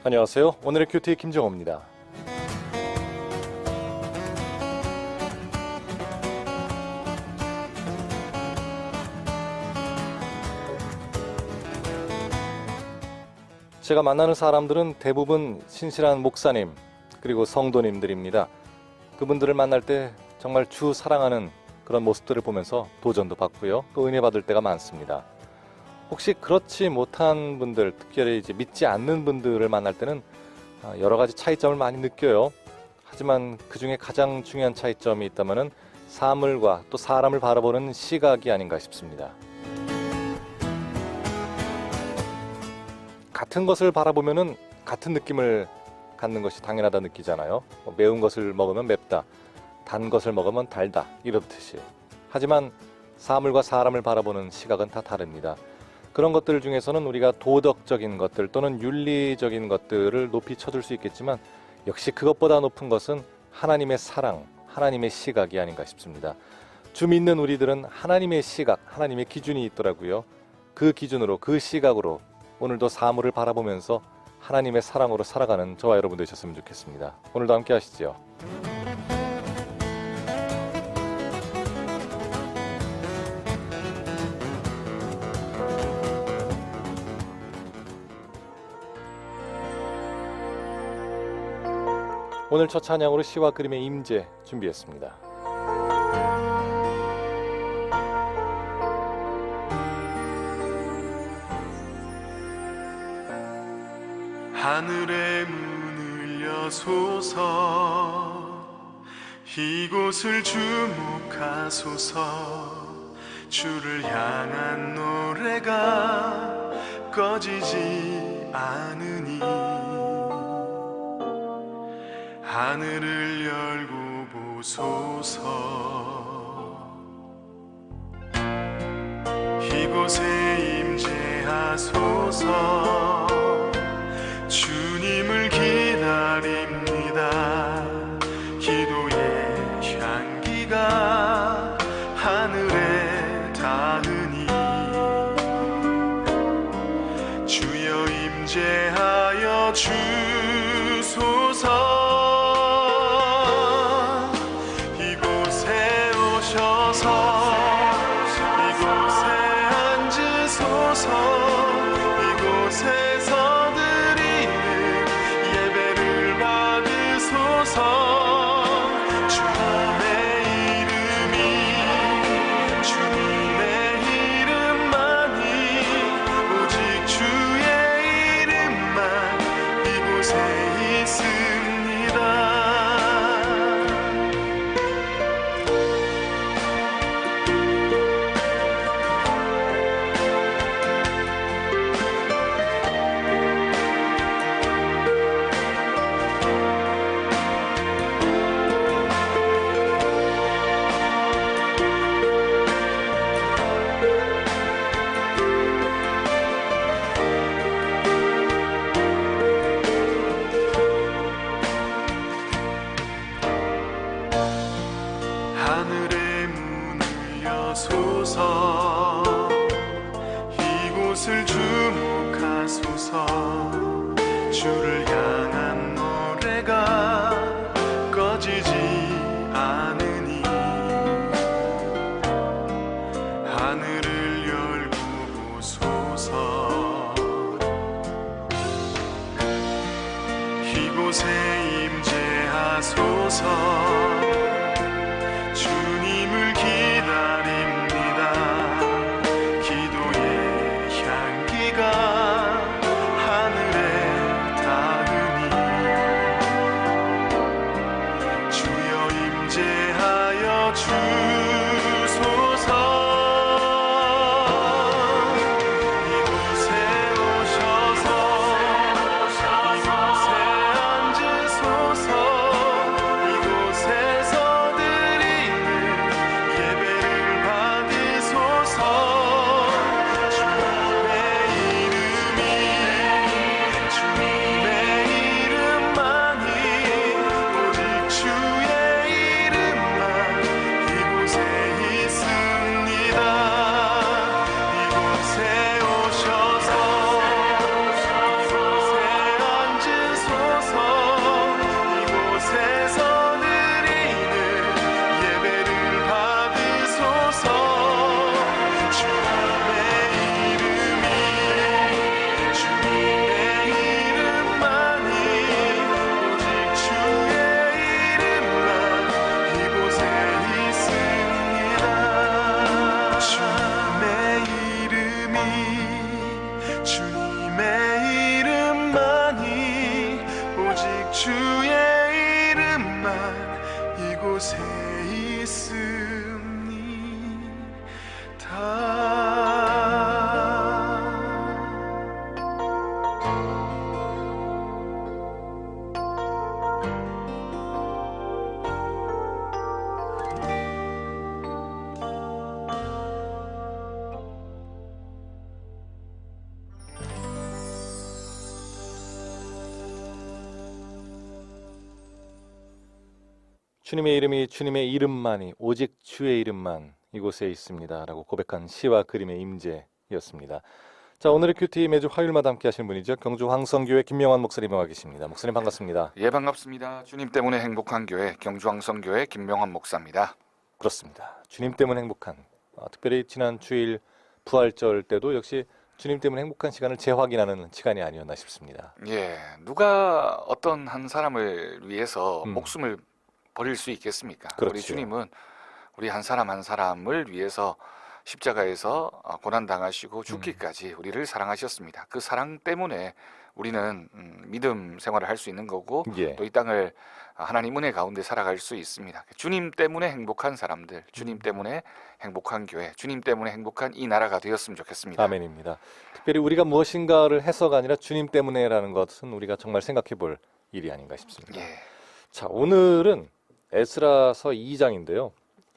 안녕하세요. 오늘의 큐티 김정호입니다. 제가 만나는 사람들은 대부분 신실한 목사님 그리고 성도님들입니다. 그분들을 만날 때 정말 주 사랑하는 그런 모습들을 보면서 도전도 받고요. 또 은혜 받을 때가 많습니다. 혹시 그렇지 못한 분들, 특별히 이제 믿지 않는 분들을 만날 때는 여러 가지 차이점을 많이 느껴요. 하지만 그 중에 가장 중요한 차이점이 있다면은 사물과 또 사람을 바라보는 시각이 아닌가 싶습니다. 같은 것을 바라보면은 같은 느낌을 갖는 것이 당연하다 느끼잖아요. 매운 것을 먹으면 맵다, 단 것을 먹으면 달다 이렇듯이. 하지만 사물과 사람을 바라보는 시각은 다 다릅니다. 그런 것들 중에서는 우리가 도덕적인 것들 또는 윤리적인 것들을 높이 쳐줄 수 있겠지만 역시 그것보다 높은 것은 하나님의 사랑, 하나님의 시각이 아닌가 싶습니다. 주 믿는 우리들은 하나님의 시각, 하나님의 기준이 있더라고요. 그 기준으로, 그 시각으로 오늘도 사물을 바라보면서 하나님의 사랑으로 살아가는 저와 여러분 되셨으면 좋겠습니다. 오늘도 함께 하시죠. 오늘 첫 찬양으로 시와 그림의 임재 준비했습니다. 하늘의 문을 여소서, 이곳을 주목하소서. 주를 향한 노래가 꺼지지 않으니 하늘을 열고 보소서. 이곳에 임재하소서. 주님을 기다립니다. 기도의 향기가 하늘에 닿으니 주여 임재하여 주소서. 이곳에 앉으소서. 이곳에서 드리는 예배를 받으소서. 주님의 이름만이, 오직 주의 이름만 이곳에 있습니다. 하늘의 문을 여소서. 이곳을 주목하소서. 주를 향한 노래가 꺼지지 않으니 하늘을 열고 보소서. 이곳에 임재하소서. 주님을 기다립니다. 기도의 향기가 하늘에 닿으니 주여 임재하여 주소서. 이곳에 오셔서 이곳에 앉으소서. 이곳에 주님의 이름이 주님의 이름만이 오직 주의 이름만 이곳에 있습니다 라고 고백한 시와 그림의 임재였습니다. 자, 오늘의 큐티 매주 화요일마다 함께 하시는 분이죠. 경주 황성교회 김명환 목사님 와 계십니다. 목사님 반갑습니다. 예, 반갑습니다. 주님 때문에 행복한 교회 경주황성교회 김명환 목사입니다. 그렇습니다. 주님 때문에 행복한 특별히 지난 주일 부활절 때도 역시 주님 때문에 행복한 시간을 재확인하는 시간이 아니었나 싶습니다. 예, 누가 어떤 한 사람을 위해서 음. 목숨을 버릴 수 있겠습니까? 그렇죠. 우리 주님은 우리 한 사람 한 사람을 위해서 십자가에서 고난당하시고 죽기까지 우리를 사랑하셨습니다. 그 사랑 때문에 우리는 믿음 생활을 할 수 있는 거고 예. 또 이 땅을 하나님 은혜 가운데 살아갈 수 있습니다. 주님 때문에 행복한 사람들, 주님 때문에 행복한 교회, 주님 때문에 행복한 이 나라가 되었으면 좋겠습니다. 아멘입니다. 특별히 우리가 무엇인가를 해서가 아니라 주님 때문에라는 것은 우리가 정말 생각해 볼 일이 아닌가 싶습니다. 예. 자, 오늘은 에스라서 2장인데요.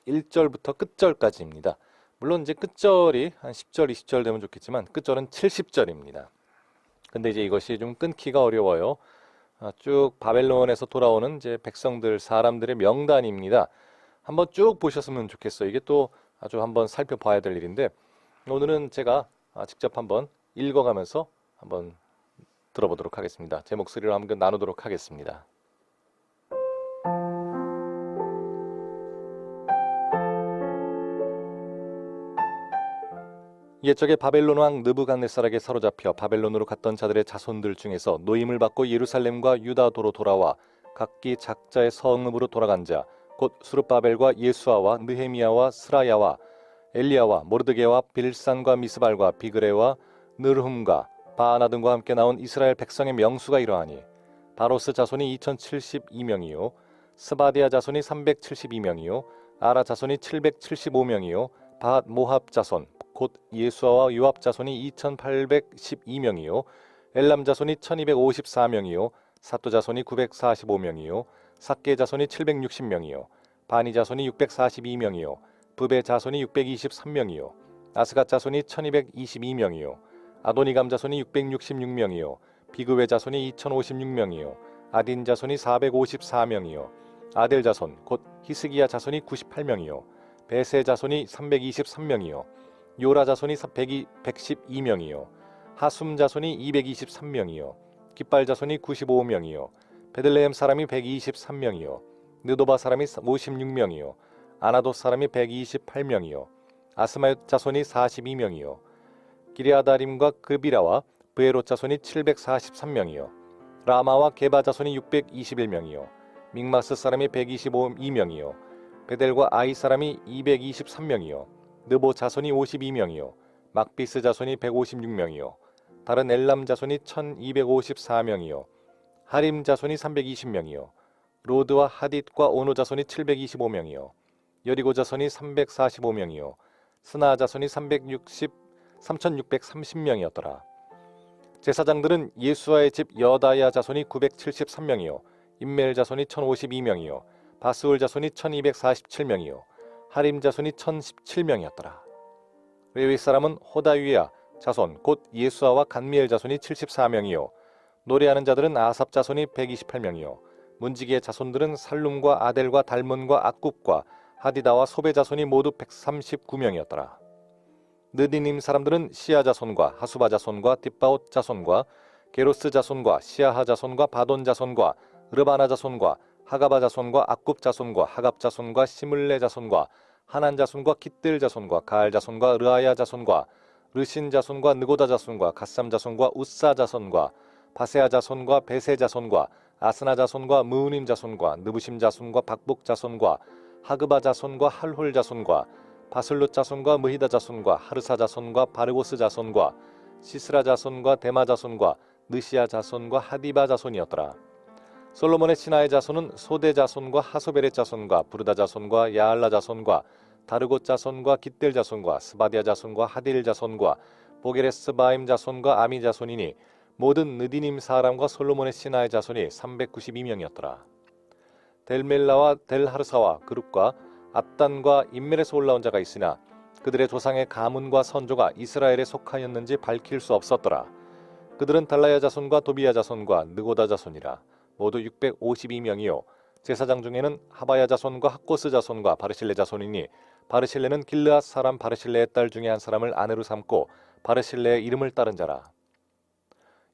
1절부터 끝절까지입니다. 물론 이제 끝절이 한 10절, 20절 되면 좋겠지만 끝절은 70절입니다. 근데 이제 이것이 좀 끊기가 어려워요. 쭉 바벨론에서 돌아오는 이제 백성들, 사람들의 명단입니다. 한번 쭉 보셨으면 좋겠어요. 이게 또 아주 한번 살펴봐야 될 일인데 오늘은 제가 직접 한번 읽어가면서 한번 들어보도록 하겠습니다. 제 목소리로 한번 나누도록 하겠습니다. 옛적에 바벨론 왕 느부갓네살에게 사로잡혀 바벨론으로 갔던 자들의 자손들 중에서 노임을 받고 예루살렘과 유다도로 돌아와 각기 작자의 성읍으로 돌아간 자 곧 수르바벨과 예수아와 느헤미야와 스라야와 엘리야와 모르드게와 빌산과 미스발과 비그레와 느르흠과 바하나 등과 함께 나온 이스라엘 백성의 명수가 이러하니 바로스 자손이 2072명이요 스바디아 자손이 372명이요 아라 자손이 775명이요 밧 모합 자손 곧 예수아와 요압 자손이 2812명이요 엘람 자손이 1254명이요 사또 자손이 945명이요 삭게 자손이 760명이요 바니 자손이 642명이요 부베 자손이 623명이요 아스갓 자손이 1222명이요 아도니감 자손이 666명이요 비그웨 자손이 2056명이요 아딘 자손이 454명이요 아델 자손 곧 히스기야 자손이 98명이요 베세 자손이 323명이요 요라 자손이 112명이요 하숨 자손이 223명이요 깃발 자손이 95명이요 베들레헴 사람이 123명이요 느도바 사람이 56명이요 아나도 사람이 128명이요 아스마옅 자손이 42명이요 기리아다림과 그비라와 브에롯 자손이 743명이요 라마와 게바 자손이 621명이요 믹마스 사람이 122명이요 베델과 아이 사람이 223명이요 느보 자손이 52명이요 막비스 자손이 156명이요 다른 엘람 자손이 1254명이요 하림 자손이 320명이요 로드와 하딧과 오노 자손이 725명이요 여리고 자손이 345명이요 스나 자손이 3630명이었더라. 제사장들은 예수아의 집 여다야 자손이 973명이요 임멜 자손이 1052명이요 바스울 자손이 1247명이요 하림 자손이 1017명이었더라. 레위 사람은 호다위야 자손 곧 예수아와 간미엘 자손이 74명이요 노래하는 자들은 아삽 자손이 128명이요 문지기의 자손들은 살룸과 아델과 달문과 악굽과 하디다와 소베 자손이 모두 139명이었더라. 느디님 사람들은 시아 자손과 하수바 자손과 딥바옷 자손과 게로스 자손과 시아하 자손과 바돈 자손과 르바나 자손과 하가바 자손과 악굽 자손과 하갑 자손과 시물레 자손과 하난 자손과 깃들 자손과 가알 자손과 르아야 자손과 르신 자손과 느고다 자손과 갓삼 자손과 우사 자손과 바세아 자손과 베세 자손과 아스나 자손과 무우님 자손과 느부심 자손과 박북 자손과 하그바 자손과 할홀 자손과 바슬룻 자손과 무히다 자손과 하르사 자손과 바르고스 자손과 시스라 자손과 데마 자손과 느시아 자손과 하디바 자손이었더라. 솔로몬의 신하의 자손은 소대 자손과 하소베렛 자손과 부르다 자손과 야알라 자손과 다르곳 자손과 깃델 자손과 스바디아 자손과 하딜 자손과 보게레스 바임 자손과 아미 자손이니 모든 느디님 사람과 솔로몬의 신하의 자손이 392명이었더라. 델멜라와 델하르사와 그룹과 압단과 인멜에서 올라온 자가 있으나 그들의 조상의 가문과 선조가 이스라엘에 속하였는지 밝힐 수 없었더라. 그들은 달라야 자손과 도비야 자손과 느고다 자손이라 모두 652명이요 제사장 중에는 하바야 자손과 학고스 자손과 바르실레 자손이니 바르실레는 길르앗 사람 바르실레의 딸 중에 한 사람을 아내로 삼고 바르실레의 이름을 따른 자라.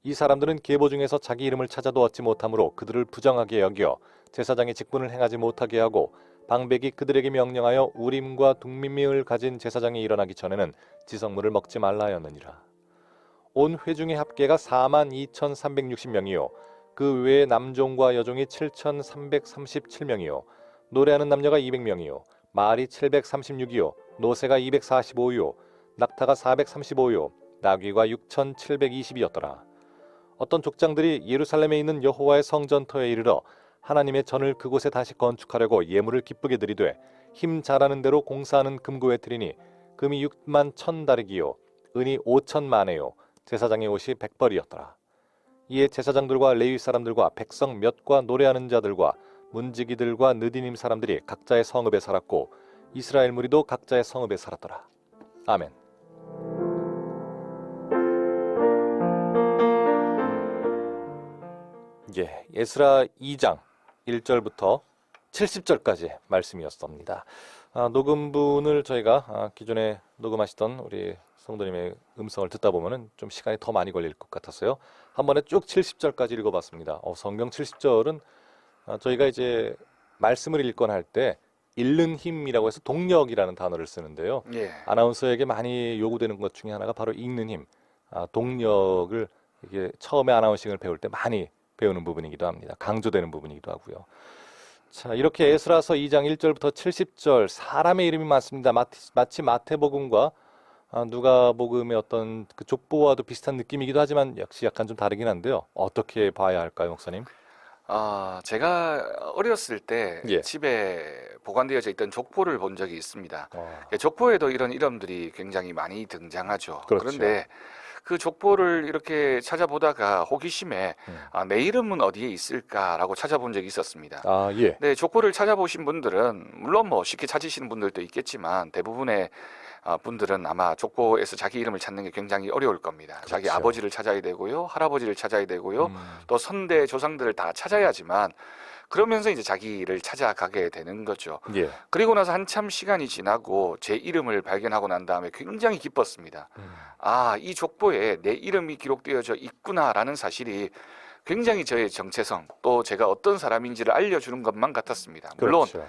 이 사람들은 계보 중에서 자기 이름을 찾아도 얻지 못하므로 그들을 부정하게 여겨 제사장의 직분을 행하지 못하게 하고 방백이 그들에게 명령하여 우림과 둠밈을 가진 제사장이 일어나기 전에는 지성물을 먹지 말라 하였느니라. 온 회중의 합계가 42,360명이요 그 외에 남종과 여종이 7,337명이요 노래하는 남녀가 200명이요 말이 736이요 노새가 245요 낙타가 435요 나귀가 6,720이었더라. 어떤 족장들이 예루살렘에 있는 여호와의 성전터에 이르러 하나님의 전을 그곳에 다시 건축하려고 예물을 기쁘게 드리되 힘 잘하는 대로 공사하는 금고에 드리니 금이 6만 1,000다리기요 은이 5,000만에요 제사장의 옷이 100벌이었더라. 이에 제사장들과 레위 사람들과 백성 몇과 노래하는 자들과 문지기들과 느디님 사람들이 각자의 성읍에 살았고 이스라엘 무리도 각자의 성읍에 살았더라. 아멘. 예, 에스라 2장 1절부터 70절까지 말씀이었습니다. 녹음분을 저희가 기존에 녹음하시던 우리 성도님의 음성을 듣다 보면은 좀 시간이 더 많이 걸릴 것 같아서요. 한 번에 쭉 70절까지 읽어봤습니다. 성경 70절은 저희가 이제 말씀을 읽거나 할 때 읽는 힘이라고 해서 동력이라는 단어를 쓰는데요. 예. 아나운서에게 많이 요구되는 것 중에 하나가 바로 읽는 힘, 동력을 이게 처음에 아나운싱을 배울 때 많이 배우는 부분이기도 합니다. 강조되는 부분이기도 하고요. 자, 이렇게 에스라서 2장 1절부터 70절 사람의 이름이 많습니다. 마치 마태복음과 누가복음의 어떤 그 족보와도 비슷한 느낌이기도 하지만 역시 약간 좀 다르긴 한데요. 어떻게 봐야 할까요, 목사님? 제가 어렸을 때 예. 집에 보관되어져 있던 족보를 본 적이 있습니다. 족보에도 이런 이름들이 굉장히 많이 등장하죠. 그렇죠. 그런데 그 족보를 이렇게 찾아보다가 호기심에 내 이름은 어디에 있을까라고 찾아본 적이 있었습니다. 예. 네, 족보를 찾아보신 분들은 물론 뭐 쉽게 찾으시는 분들도 있겠지만 대부분의 분들은 아마 족보에서 자기 이름을 찾는 게 굉장히 어려울 겁니다. 자기 그렇죠. 아버지를 찾아야 되고요, 할아버지를 찾아야 되고요, 또 선대 조상들을 다 찾아야지만 그러면서 이제 자기를 찾아가게 되는 거죠. 예. 그리고 나서 한참 시간이 지나고 제 이름을 발견하고 난 다음에 굉장히 기뻤습니다. 이 족보에 내 이름이 기록되어져 있구나라는 사실이 굉장히 저의 정체성, 또 제가 어떤 사람인지를 알려주는 것만 같았습니다. 물론 그렇죠.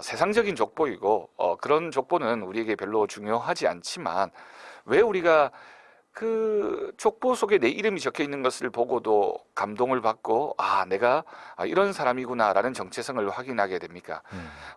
세상적인 족보이고 그런 족보는 우리에게 별로 중요하지 않지만 왜 우리가 그 족보 속에 내 이름이 적혀 있는 것을 보고도 감동을 받고 내가 이런 사람이구나라는 정체성을 확인하게 됩니까?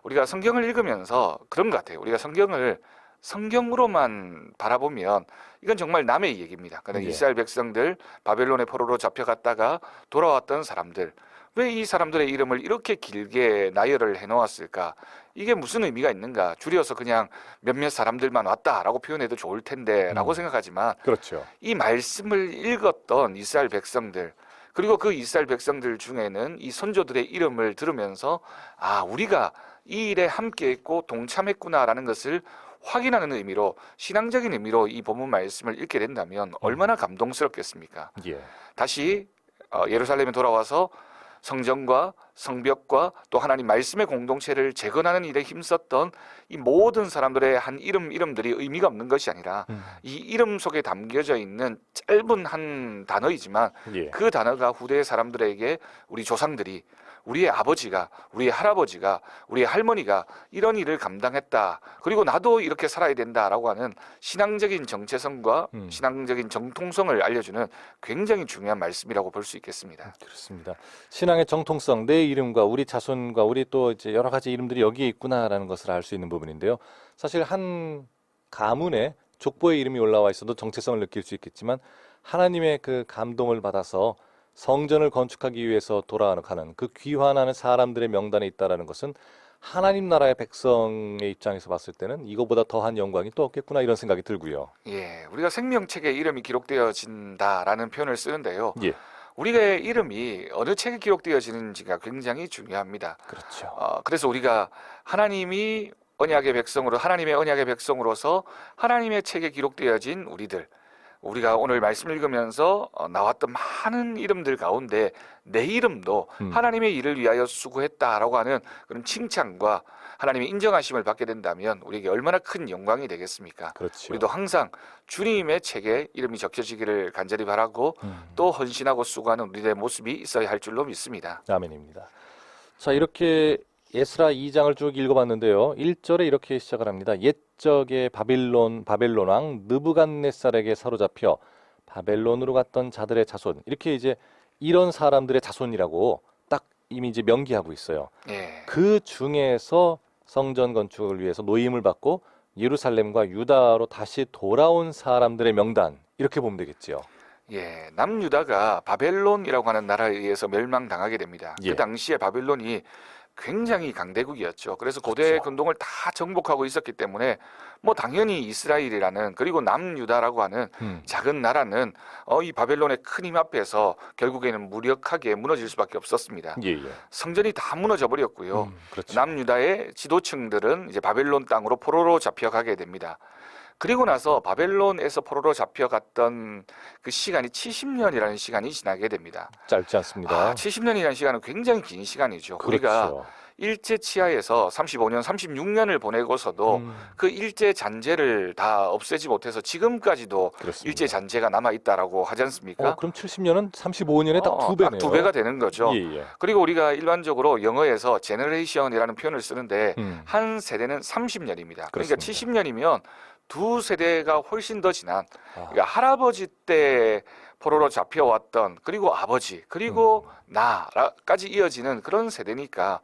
우리가 성경을 읽으면서 그런 것 같아요. 우리가 성경을 성경으로만 바라보면 이건 정말 남의 얘기입니다. 그러니까 예. 이스라엘 백성들 바벨론의 포로로 잡혀갔다가 돌아왔던 사람들, 왜 이 사람들의 이름을 이렇게 길게 나열을 해놓았을까? 이게 무슨 의미가 있는가? 줄여서 그냥 몇몇 사람들만 왔다라고 표현해도 좋을 텐데 라고 생각하지만 그렇죠. 이 말씀을 읽었던 이스라엘 백성들, 그리고 그 이스라엘 백성들 중에는 이 선조들의 이름을 들으면서 우리가 이 일에 함께했고 동참했구나라는 것을 확인하는 의미로, 신앙적인 의미로 이 본문 말씀을 읽게 된다면 얼마나 감동스럽겠습니까? 예. 다시 예루살렘에 돌아와서 성전과 성벽과 또 하나님 말씀의 공동체를 재건하는 일에 힘썼던 이 모든 사람들의 한 이름들이 의미가 없는 것이 아니라 이 이름 속에 담겨져 있는 짧은 한 단어이지만 예. 그 단어가 후대 사람들에게 우리 조상들이, 우리의 아버지가, 우리의 할아버지가, 우리의 할머니가 이런 일을 감당했다, 그리고 나도 이렇게 살아야 된다라고 하는 신앙적인 정체성과 신앙적인 정통성을 알려주는 굉장히 중요한 말씀이라고 볼 수 있겠습니다. 그렇습니다. 신앙의 정통성, 내 이름과 우리 자손과 우리 또 이제 여러 가지 이름들이 여기에 있구나라는 것을 알 수 있는 부분인데요. 사실 한 가문에 족보의 이름이 올라와 있어도 정체성을 느낄 수 있겠지만 하나님의 그 감동을 받아서 성전을 건축하기 위해서 돌아가는 그 귀환하는 사람들의 명단에 있다라는 것은 하나님 나라의 백성의 입장에서 봤을 때는 이거보다 더한 영광이 또 없겠구나 이런 생각이 들고요. 예, 우리가 생명책에 이름이 기록되어진다라는 표현을 쓰는데요. 예. 우리의 이름이 어느 책에 기록되어지는지가 굉장히 중요합니다. 그렇죠. 그래서 우리가 하나님의 언약의 백성으로서 하나님의 책에 기록되어진 우리들, 우리가 오늘 말씀 읽으면서 나왔던 많은 이름들 가운데 내 이름도 하나님의 일을 위하여 수고했다라고 하는 그런 칭찬과 하나님의 인정하심을 받게 된다면 우리에게 얼마나 큰 영광이 되겠습니까? 그렇죠. 우리도 항상 주님의 책에 이름이 적혀지기를 간절히 바라고 또 헌신하고 수고하는 우리의 모습이 있어야 할 줄로 믿습니다. 아멘입니다. 자, 이렇게 에스라 2장을 쭉 읽어봤는데요. 1절에 이렇게 시작을 합니다. 옛적에 바벨론 왕 느부갓네살에게 사로잡혀 바벨론으로 갔던 자들의 자손. 이렇게 이제 이런 사람들의 자손이라고 딱 이미 이제 명기하고 있어요. 예. 그 중에서 성전 건축을 위해서 노임을 받고 예루살렘과 유다로 다시 돌아온 사람들의 명단, 이렇게 보면 되겠지요. 예, 남유다가 바벨론이라고 하는 나라에 의해서 멸망당하게 됩니다. 예. 그 당시에 바벨론이 굉장히 강대국이었죠. 그래서 고대 그렇죠. 근동을 다 정복하고 있었기 때문에 뭐 당연히 이스라엘이라는, 그리고 남유다라고 하는 작은 나라는 이 바벨론의 큰 힘 앞에서 결국에는 무력하게 무너질 수밖에 없었습니다. 예, 예. 성전이 다 무너져 버렸고요. 그렇죠. 남유다의 지도층들은 이제 바벨론 땅으로 포로로 잡혀가게 됩니다. 그리고 나서 바벨론에서 포로로 잡혀갔던 그 시간이 70년이라는 시간이 지나게 됩니다. 짧지 않습니다. 70년이라는 시간은 굉장히 긴 시간이죠. 우리가 그렇죠. 일제 치하에서 35년, 36년을 보내고서도 그 일제 잔재를 다 없애지 못해서 지금까지도 그렇습니다. 일제 잔재가 남아 있다라고 하지 않습니까? 그럼 70년은 35년에 딱 두 배네요. 딱 두 배가 되는 거죠. 예, 예. 그리고 우리가 일반적으로 영어에서 제너레이션이라는 표현을 쓰는데 한 세대는 30년입니다. 그러니까 그렇습니다. 70년이면 두 세대가 훨씬 더 지난, 아, 그러니까 할아버지 때 포로로 잡혀왔던, 그리고 아버지, 그리고 나까지 이어지는 그런 세대니까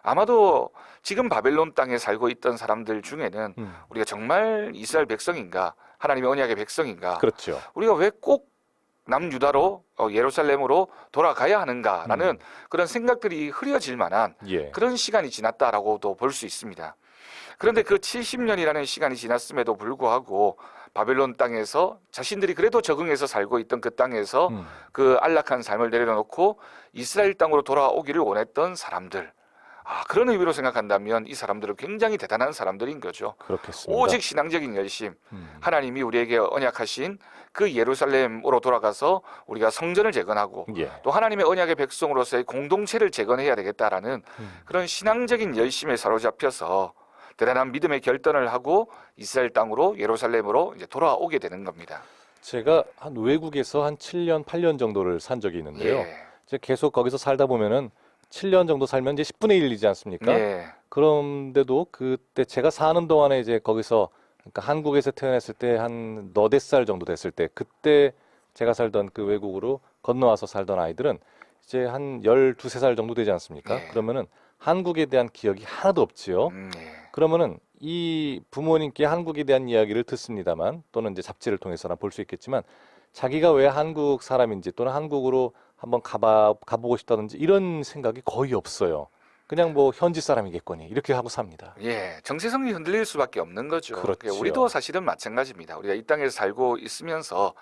아마도 지금 바벨론 땅에 살고 있던 사람들 중에는 우리가 정말 이스라엘 백성인가, 하나님의 언약의 백성인가, 그렇죠. 우리가 왜 꼭 남유다로 예루살렘으로 돌아가야 하는가라는 그런 생각들이 흐려질 만한 예. 그런 시간이 지났다라고도 볼 수 있습니다. 그런데 그 70년이라는 시간이 지났음에도 불구하고 바벨론 땅에서 자신들이 그래도 적응해서 살고 있던 그 땅에서 그 안락한 삶을 내려놓고 이스라엘 땅으로 돌아오기를 원했던 사람들, 그런 의미로 생각한다면 이 사람들은 굉장히 대단한 사람들인 거죠. 그렇겠습니다. 오직 신앙적인 열심, 하나님이 우리에게 언약하신 그 예루살렘으로 돌아가서 우리가 성전을 재건하고 예. 또 하나님의 언약의 백성으로서의 공동체를 재건해야 되겠다라는 그런 신앙적인 열심에 사로잡혀서 대단한 믿음의 결단을 하고 이스라엘 땅으로, 예루살렘으로 이제 돌아오게 되는 겁니다. 제가 한 외국에서 한 7년, 8년 정도를 산 적이 있는데요. 예. 이제 계속 거기서 살다 보면은 7년 정도 살면 이제 10분의 1이지 않습니까? 예. 그런데도 그때 제가 사는 동안에 이제 거기서, 그러니까 한국에서 태어났을 때 한 너댓 살 정도 됐을 때, 그때 제가 살던 그 외국으로 건너와서 살던 아이들은 이제 한 12~13살 정도 되지 않습니까? 예. 그러면은 한국에 대한 기억이 하나도 없지요. 예. 그러면은 이 부모님께 한국에 대한 이야기를 듣습니다만, 또는 이제 잡지를 통해서나 볼 수 있겠지만, 자기가 왜 한국 사람인지 또는 한국으로 한번 가보고 싶다든지 이런 생각이 거의 없어요. 그냥 뭐 현지 사람이겠거니 이렇게 하고 삽니다. 예, 정체성이 흔들릴 수밖에 없는 거죠. 그렇지요. 우리도 사실은 마찬가지입니다. 우리가 이 땅에 살고 있으면서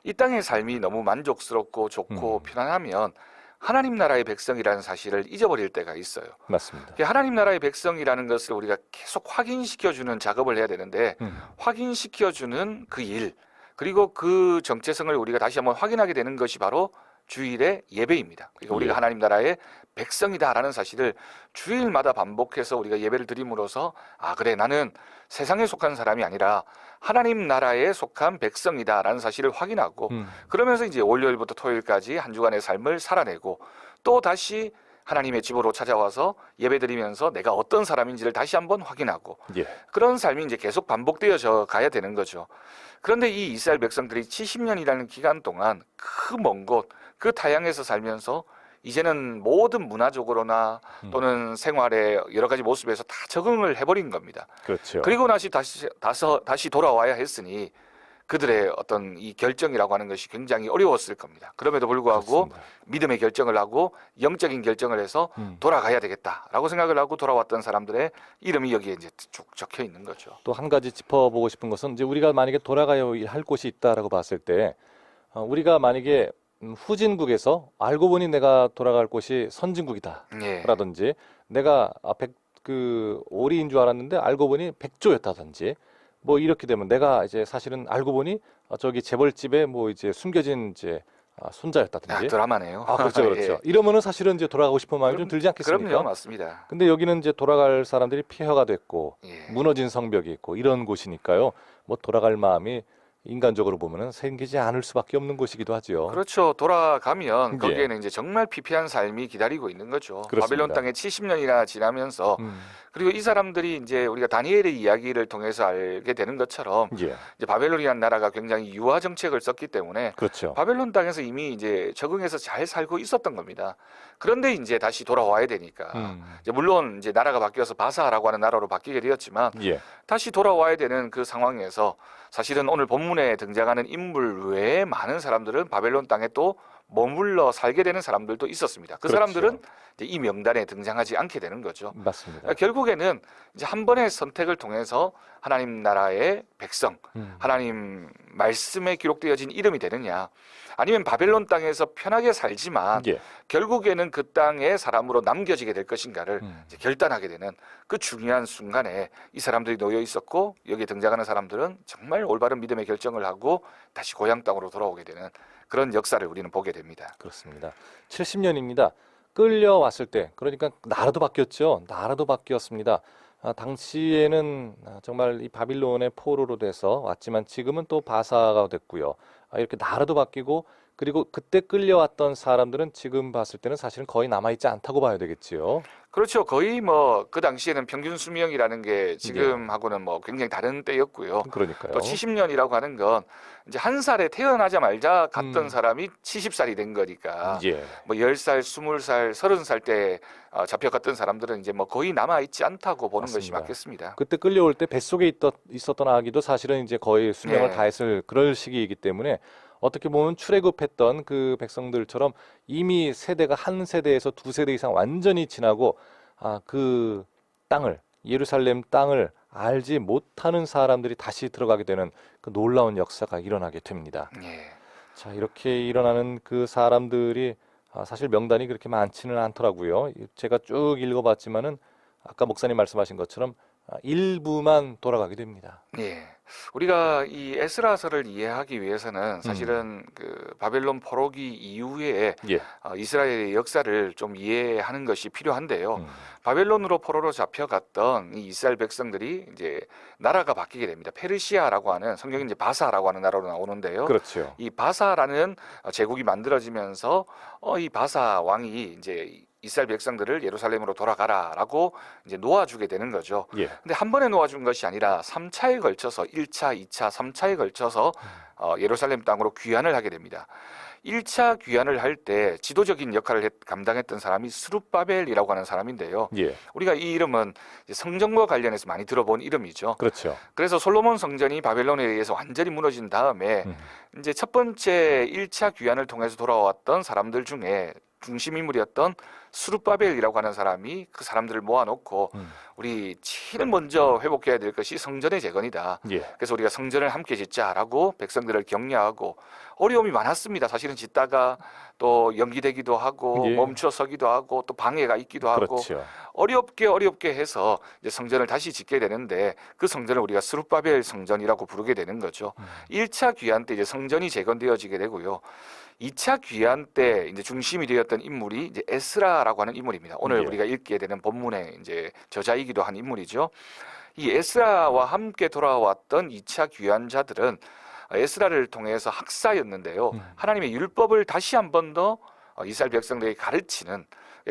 이 땅의 삶이 너무 만족스럽고 좋고 편안하면 하나님 나라의 백성이라는 사실을 잊어버릴 때가 있어요. 맞습니다. 하나님 나라의 백성이라는 것을 우리가 계속 확인시켜주는 작업을 해야 되는데, 확인시켜주는 그 일, 그리고 그 정체성을 우리가 다시 한번 확인하게 되는 것이 바로 주일의 예배입니다. 그러니까 우리가 예. 하나님 나라의 백성이다라는 사실을 주일마다 반복해서 우리가 예배를 드림으로써, 그래, 나는 세상에 속한 사람이 아니라 하나님 나라에 속한 백성이다라는 사실을 확인하고, 그러면서 이제 월요일부터 토요일까지 한 주간의 삶을 살아내고, 또 다시 하나님의 집으로 찾아와서 예배드리면서 내가 어떤 사람인지를 다시 한번 확인하고, 예. 그런 삶이 이제 계속 반복되어져 가야 되는 거죠. 그런데 이 이스라엘 백성들이 70년이라는 기간 동안 그 먼 곳, 그 타향에서 살면서 이제는 모든 문화적으로나 또는 생활의 여러 가지 모습에서 다 적응을 해버린 겁니다. 그렇죠. 그리고 다시 돌아와야 했으니 그들의 어떤 이 결정이라고 하는 것이 굉장히 어려웠을 겁니다. 그럼에도 불구하고 그렇습니다. 믿음의 결정을 하고 영적인 결정을 해서 돌아가야 되겠다라고 생각을 하고 돌아왔던 사람들의 이름이 여기에 이제 쭉 적혀 있는 거죠. 또 한 가지 짚어보고 싶은 것은, 이제 우리가 만약에 돌아가야 할 곳이 있다라고 봤을 때, 우리가 만약에 후진국에서 알고 보니 내가 돌아갈 곳이 선진국이다라든지, 내가 오리인 줄 알았는데 알고 보니 백조였다든지, 뭐 이렇게 되면 내가 이제 사실은 알고 보니 저기 재벌집에 뭐 이제 숨겨진 이제 손자였다든지. 드라마네요. 그렇죠, 그렇죠. 예. 이러면은 사실은 이제 돌아가고 싶은 마음이 좀 들지 않겠습니까? 그럼요, 맞습니다. 근데 여기는 이제 돌아갈 사람들이 폐허가 됐고 예. 무너진 성벽이 있고 이런 곳이니까요. 뭐 돌아갈 마음이 인간적으로 보면은 생기지 않을 수밖에 없는 곳이기도 하죠. 그렇죠. 돌아가면 예. 거기에는 이제 정말 피폐한 삶이 기다리고 있는 거죠. 그렇습니다. 바벨론 땅에 70년이나 지나면서 그리고 이 사람들이 이제 우리가 다니엘의 이야기를 통해서 알게 되는 것처럼 예, 이제 바벨론이라는 나라가 굉장히 유화 정책을 썼기 때문에 그렇죠. 바벨론 땅에서 이미 이제 적응해서 잘 살고 있었던 겁니다. 그런데 이제 다시 돌아와야 되니까 이제 물론 이제 나라가 바뀌어서 바사라고 하는 나라로 바뀌게 되었지만 예, 다시 돌아와야 되는 그 상황에서 사실은 오늘 본문에 등장하는 인물 외에 많은 사람들은 바벨론 땅에 또 머물러 살게 되는 사람들도 있었습니다. 그 그렇죠. 사람들은 이제 이 명단에 등장하지 않게 되는 거죠. 맞습니다. 결국에는 이제 한 번의 선택을 통해서 하나님 나라의 백성, 하나님 말씀에 기록되어진 이름이 되느냐, 아니면 바벨론 땅에서 편하게 살지만 예, 결국에는 그 땅의 사람으로 남겨지게 될 것인가를 이제 결단하게 되는 그 중요한 순간에 이 사람들이 놓여 있었고, 여기에 등장하는 사람들은 정말 올바른 믿음의 결정을 하고 다시 고향 땅으로 돌아오게 되는 그런 역사를 우리는 보게 됩니다. 그렇습니다. 70년입니다. 끌려왔을 때, 그러니까 나라도 바뀌었죠. 나라도 바뀌었습니다. 당시에는 정말 이 바빌론의 포로로 돼서 왔지만 지금은 또 바사가 됐고요. 이렇게 나라도 바뀌고, 그리고 그때 끌려왔던 사람들은 지금 봤을 때는 사실은 거의 남아있지 않다고 봐야 되겠지요. 그렇죠. 거의 뭐 그 당시에는 평균 수명이라는 게 지금하고는 뭐 굉장히 다른 때였고요. 그러니까요. 또 70년이라고 하는 건 이제 한 살에 태어나자마자 갔던 사람이 70살이 된 거니까 예, 뭐 10살, 20살, 30살 때 잡혀갔던 사람들은 이제 뭐 거의 남아 있지 않다고 보는 것이 맞습니다. 맞겠습니다. 그때 끌려올 때 뱃속에 있었던 아기도 사실은 이제 거의 수명을 네. 다했을 그럴 시기이기 때문에 어떻게 보면 출애굽했던 그 백성들처럼 이미 세대가 한 세대에서 두 세대 이상 완전히 지나고 그 땅을, 예루살렘 땅을 알지 못하는 사람들이 다시 들어가게 되는 그 놀라운 역사가 일어나게 됩니다. 예. 자, 이렇게 일어나는 그 사람들이 사실 명단이 그렇게 많지는 않더라고요. 제가 쭉 읽어봤지만은 아까 목사님 말씀하신 것처럼 일부만 돌아가게 됩니다. 예. 우리가 이 에스라서를 이해하기 위해서는 사실은 그 바벨론 포로기 이후에 예, 이스라엘의 역사를 좀 이해하는 것이 필요한데요. 바벨론으로 포로로 잡혀갔던 이 이스라엘 백성들이 이제 나라가 바뀌게 됩니다. 페르시아라고 하는, 성경에 이제 바사라고 하는 나라로 나오는데요. 그렇죠. 이 바사라는 제국이 만들어지면서 이 바사 왕이 이제 이스라엘 백성들을 예루살렘으로 돌아가라라고 이제 놓아주게 되는 거죠. 예, 근데 한 번에 놓아준 것이 아니라 3차에 걸쳐서 1차, 2차, 3차에 걸쳐서 예루살렘 땅으로 귀환을 하게 됩니다. 1차 귀환을 할 때 지도적인 역할을 감당했던 사람이 스룹바벨이라고 하는 사람인데요. 예, 우리가 이 이름은 이제 성전과 관련해서 많이 들어본 이름이죠. 그렇죠. 그래서 솔로몬 성전이 바벨론에 의해서 완전히 무너진 다음에 이제 첫 번째 1차 귀환을 통해서 돌아왔던 사람들 중에 중심 인물이었던 스룹바벨이라고 하는 사람이 그 사람들을 모아놓고 우리 제일 먼저 회복해야 될 것이 성전의 재건이다. 예, 그래서 우리가 성전을 함께 짓자라고 백성들을 격려하고, 어려움이 많았습니다. 사실은 짓다가 또 연기되기도 하고 예. 멈춰서기도 하고 또 방해가 있기도 하고 그렇죠. 어렵게 해서 이제 성전을 다시 짓게 되는데, 그 성전을 우리가 스룹바벨 성전이라고 부르게 되는 거죠. 1차 귀환 때 이제 성전이 재건되어지게 되고요. 2차 귀환 때 이제 중심이 되었던 인물이 이제 에스라라고 하는 인물입니다. 오늘 예. 우리가 읽게 되는 본문의 이제 저자이기도 한 인물이죠. 이 에스라와 함께 돌아왔던 2차 귀환자들은 에스라를 통해서 학사였는데요. 하나님의 율법을 다시 한 번 더 이스라엘 백성들에게 가르치는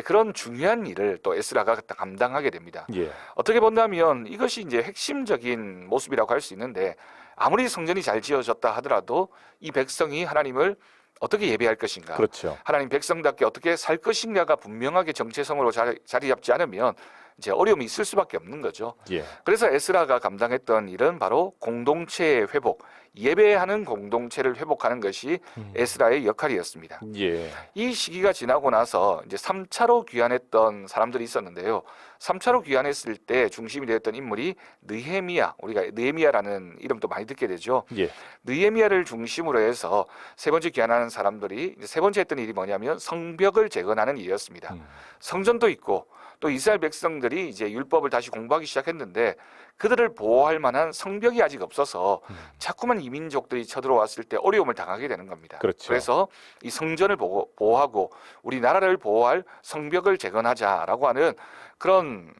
그런 중요한 일을 또 에스라가 감당하게 됩니다. 예, 어떻게 본다면 이것이 이제 핵심적인 모습이라고 할 수 있는데, 아무리 성전이 잘 지어졌다 하더라도 이 백성이 하나님을 어떻게 예배할 것인가, 그렇죠. 하나님 백성답게 어떻게 살 것인가가 분명하게 정체성으로 자리 잡지 않으면 이제 어려움이 있을 수밖에 없는 거죠. 예, 그래서 에스라가 감당했던 일은 바로 공동체의 회복, 예배하는 공동체를 회복하는 것이 에스라의 역할이었습니다. 예, 이 시기가 지나고 나서 이제 3차로 귀환했던 사람들이 있었는데요. 3차로 귀환했을 때 중심이 되었던 인물이 느헤미야, 우리가 느헤미야라는 이름도 많이 듣게 되죠. 예, 느헤미야를 중심으로 해서 세 번째 귀환하는 사람들이 이제 세 번째 했던 일이 뭐냐면 성벽을 재건하는 일이었습니다. 성전도 있고 또 이스라엘 백성들이 이제 율법을 다시 공부하기 시작했는데 그들을 보호할 만한 성벽이 아직 없어서 자꾸만 이민족들이 쳐들어왔을 때 어려움을 당하게 되는 겁니다. 그렇죠. 그래서 이 성전을 보호하고 우리 나라를 보호할 성벽을 재건하자라고 하는 그런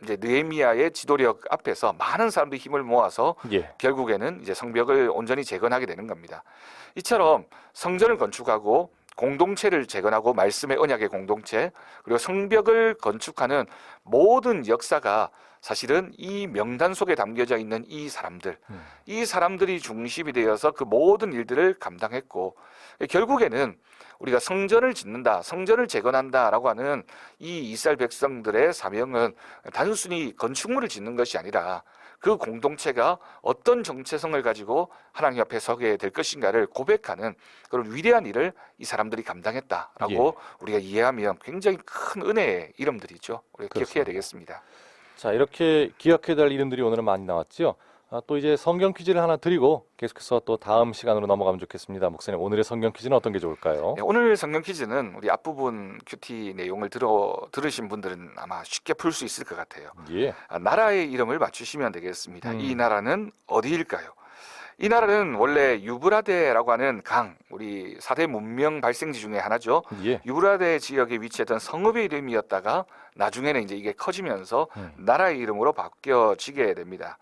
이제 느헤미야의 지도력 앞에서 많은 사람들이 힘을 모아서 예. 결국에는 이제 성벽을 온전히 재건하게 되는 겁니다. 이처럼 성전을 건축하고 공동체를 재건하고 말씀의 언약의 공동체 그리고 성벽을 건축하는 모든 역사가 사실은 이 명단 속에 담겨져 있는 이 사람들이 중심이 되어서 그 모든 일들을 감당했고 결국에는 우리가 성전을 짓는다, 성전을 재건한다라고 하는 이 이스라엘 백성들의 사명은 단순히 건축물을 짓는 것이 아니라 그 공동체가 어떤 정체성을 가지고 하나님 앞에 서게 될 것인가를 고백하는 그런 위대한 일을 이 사람들이 감당했다라고 우리가 이해하면 굉장히 큰 은혜의 이름들이죠. 우리가 기억해야 되겠습니다. 자, 이렇게 기억해야 될 이름들이 오늘은 많이 나왔죠. 또 이제 성경 퀴즈를 하나 드리고 계속해서 또 다음 시간으로 넘어가면 좋겠습니다. 목사님, 오늘의 성경 퀴즈는 어떤 게 좋을까요? 네, 오늘 성경 퀴즈는 우리 앞부분 큐티 내용을 들으신 분들은 아마 쉽게 풀 수 있을 것 같아요. 예. 나라의 이름을 맞추시면 되겠습니다. 이 나라는 어디일까요? 이 나라는 원래 유브라데라고 하는 강, 우리 4대 문명 발생지 중에 하나죠. 예. 유브라데 지역에 위치했던 성읍의 이름이었다가 나중에는 이제 이게 커지면서 나라의 이름으로 바뀌어지게 됩니다.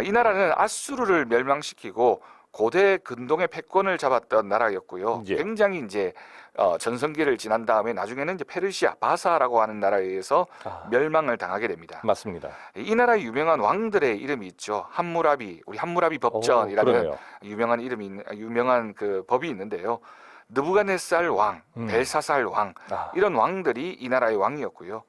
이 나라는 아수르를 멸망시키고 고대 근동의 패권을 잡았던 나라였고요. 예. 굉장히 이제 전성기를 지난 다음에 나중에는 이제 페르시아, 바사라고 하는 나라에 의해서 멸망을 당하게 됩니다. 맞습니다. 이 나라의 유명한 왕들의 이름이 있죠. 우리 함무라비 법전이라는 유명한 그 법이 있는데요. 느부갓네살 왕, 벨사살 왕 이런 왕들이 이 나라의 왕이었고요.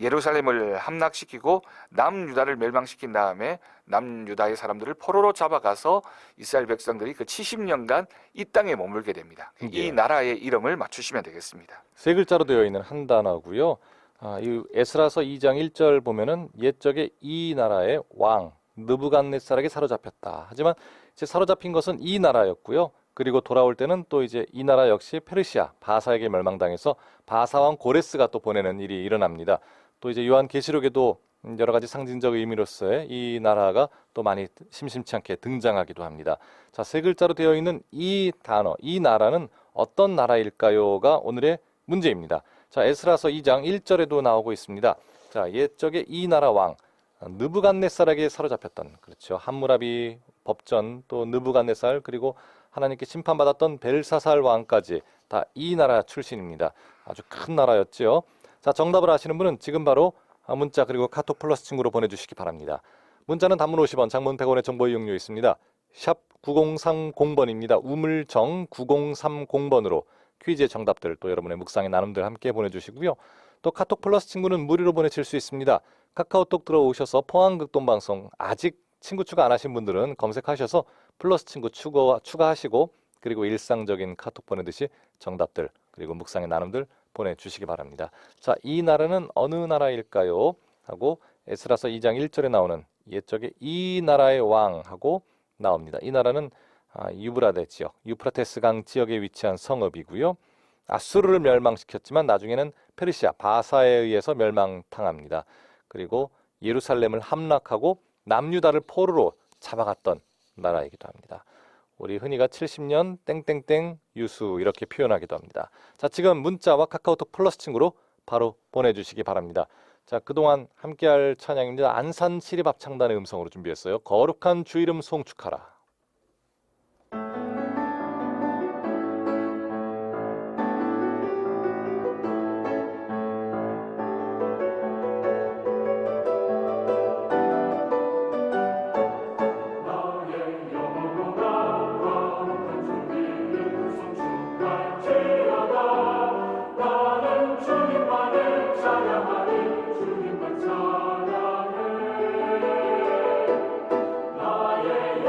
예루살렘을 함락시키고 남유다를 멸망시킨 다음에 남유다의 사람들을 포로로 잡아가서 이스라엘 백성들이 그 70년간 이 땅에 머물게 됩니다. 이 나라의 이름을 맞추시면 되겠습니다. 세 글자로 되어 있는 한 단어고요. 이 에스라서 2장 1절 보면은 옛적에 이 나라의 왕 느부갓네살에게 사로잡혔다. 하지만 이제 사로잡힌 것은 이 나라였고요. 그리고 돌아올 때는 또 이제 이 나라 역시 페르시아 바사에게 멸망당해서 바사 왕 고레스가 또 보내는 일이 일어납니다. 또 이제 요한계시록에도 여러 가지 상징적 의미로서의 이 나라가 또 많이 심심치 않게 등장하기도 합니다. 자, 세 글자로 되어 있는 이 단어, 이 나라는 어떤 나라일까요가 오늘의 문제입니다. 자, 에스라서 2장 1절에도 나오고 있습니다. 자, 옛적에 이 나라 왕 느부갓네살에게 사로잡혔던, 그렇죠, 함무라비 법전, 또 느부갓네살, 그리고 하나님께 심판받았던 벨사살 왕까지 다 이 나라 출신입니다. 아주 큰 나라였죠. 자, 정답을 아시는 분은 지금 바로 문자 그리고 카톡 플러스 친구로 보내주시기 바랍니다. 문자는 단문 50원, 장문 100원의 정보 이용료 있습니다. 샵 9030번입니다. 우물정 9030번으로 퀴즈의 정답들 또 여러분의 묵상의 나눔들 함께 보내주시고요. 또 카톡 플러스 친구는 무료로 보내실 수 있습니다. 카카오톡 들어오셔서 포항극동방송 아직 친구 추가 안 하신 분들은 검색하셔서 플러스 친구 추가하시고 그리고 일상적인 카톡 보내듯이 정답들 그리고 묵상의 나눔들 보내주시기 바랍니다. 자, 이 나라는 어느 나라일까요? 하고 에스라서 2장 1절에 나오는 옛적에 이 나라의 왕하고 나옵니다. 이 나라는 유브라데 지역, 유프라테스 강 지역에 위치한 성읍이고요. 아수르를 멸망시켰지만 나중에는 페르시아 바사에 의해서 멸망당합니다. 그리고 예루살렘을 함락하고 남유다를 포로로 잡아갔던 나라이기도 합니다. 우리 흔히가 70년 땡땡땡 유수 이렇게 표현하기도 합니다. 자, 지금 문자와 카카오톡 플러스 친구로 바로 보내주시기 바랍니다. 자, 그동안 함께할 찬양입니다. 안산 시립합창단의 음성으로 준비했어요. 거룩한 주 이름 송축하라. 나의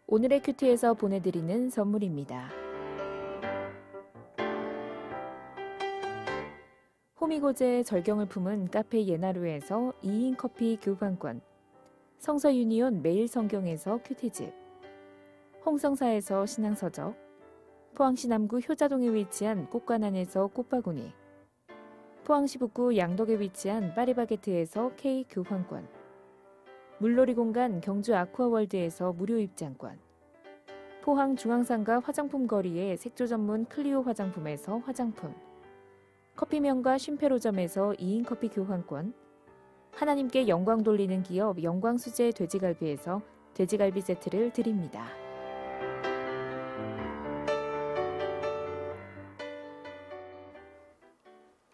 오늘의 큐티에서 보내드리는 선물입니다. 호미고제의 절경을 품은 카페 예나루에서 2인 커피 교환권, 성서 유니온 매일 성경에서 큐티집, 홍성사에서 신앙서적, 포항시 남구 효자동에 위치한 꽃관안에서 꽃바구니, 포항시 북구 양덕에 위치한 파리바게트에서 케이크 교환권, 물놀이 공간 경주 아쿠아월드에서 무료 입장권, 포항 중앙상가 화장품 거리의 색조 전문 클리오 화장품에서 화장품, 커피명가 쉼페로점에서 2인 커피 교환권, 하나님께 영광 돌리는 기업 영광수제 돼지갈비에서 돼지갈비 세트를 드립니다.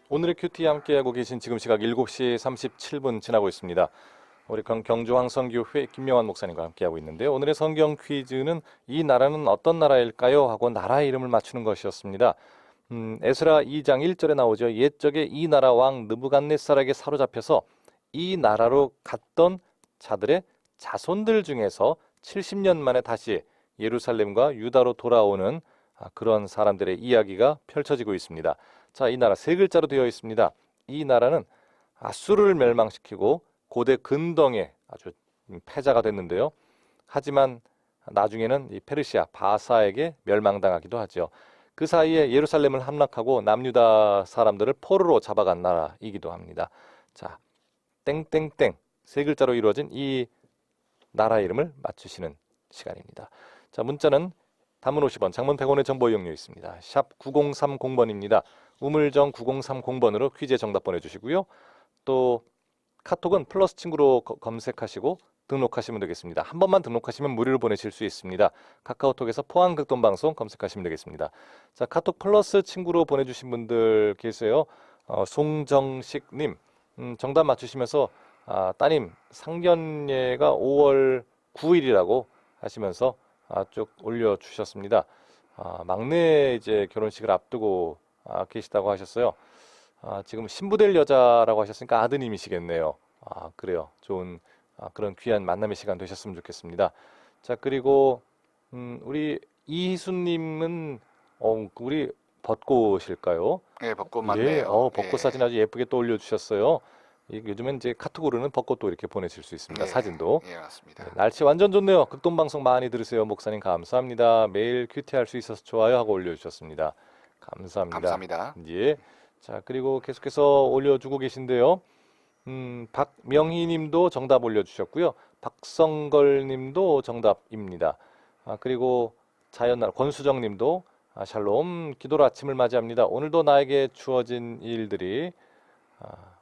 오늘의 큐티 함께하고 계신 지금 시각 7시 37분 지나고 있습니다. 우리 경주 황성교회 김명환 목사님과 함께하고 있는데요. 오늘의 성경 퀴즈는 이 나라는 어떤 나라일까요? 하고 나라의 이름을 맞추는 것이었습니다. 에스라 2장 1절에 나오죠. 옛적에 이 나라 왕 느부갓네살에게 사로잡혀서 이 나라로 갔던 자들의 자손들 중에서 70년 만에 다시 예루살렘과 유다로 돌아오는 그런 사람들의 이야기가 펼쳐지고 있습니다. 자, 이 나라 세 글자로 되어 있습니다. 이 나라는 아수르를 멸망시키고 고대 근동에 아주 패자가 됐는데요. 하지만 나중에는 이 페르시아 바사에게 멸망당하기도 하죠. 그 사이에 예루살렘을 함락하고 남유다 사람들을 포로로 잡아간 나라이기도 합니다. 자, 땡땡땡 세 글자로 이루어진 이 나라 이름을 맞추시는 시간입니다. 자, 문자는 단문 50원, 장문 100원의 정보 이용료 있습니다. 샵 9030번입니다. 우물정 9030번으로 퀴즈의 정답 보내주시고요. 또 카톡은 플러스 친구로 검색하시고 등록하시면 되겠습니다. 한 번만 등록하시면 무료로 보내실 수 있습니다. 카카오톡에서 포항극동방송 검색하시면 되겠습니다. 자, 카톡 플러스 친구로 보내주신 분들 계세요. 송정식님, 정답 맞추시면서 따님 상견례가 5월 9일이라고 하시면서 쭉 올려주셨습니다. 막내 이제 결혼식을 앞두고 계시다고 하셨어요. 지금 신부 될 여자라고 하셨으니까 아드님이시겠네요. 그래요. 좋은 그런 귀한 만남의 시간 되셨으면 좋겠습니다. 자, 그리고 우리 이희수님은 우리 벚꽃일까요? 네, 벚꽃 예, 맞네요. 벚꽃 예. 사진 아주 예쁘게 또 올려주셨어요. 요즘엔 이제 카톡으로는 벚꽃도 이렇게 보내실 수 있습니다. 네, 사진도. 예, 맞습니다. 네, 날씨 완전 좋네요. 극동방송 많이 들으세요. 목사님 감사합니다. 매일 큐티할 수 있어서 좋아요 하고 올려주셨습니다. 감사합니다. 감사합니다. 예. 자, 그리고 계속해서 올려주고 계신데요. 박명희 님도 정답 올려주셨고요. 박성걸 님도 정답입니다. 그리고 자연나라 권수정 님도 샬롬 기도로 아침을 맞이합니다. 오늘도 나에게 주어진 일들이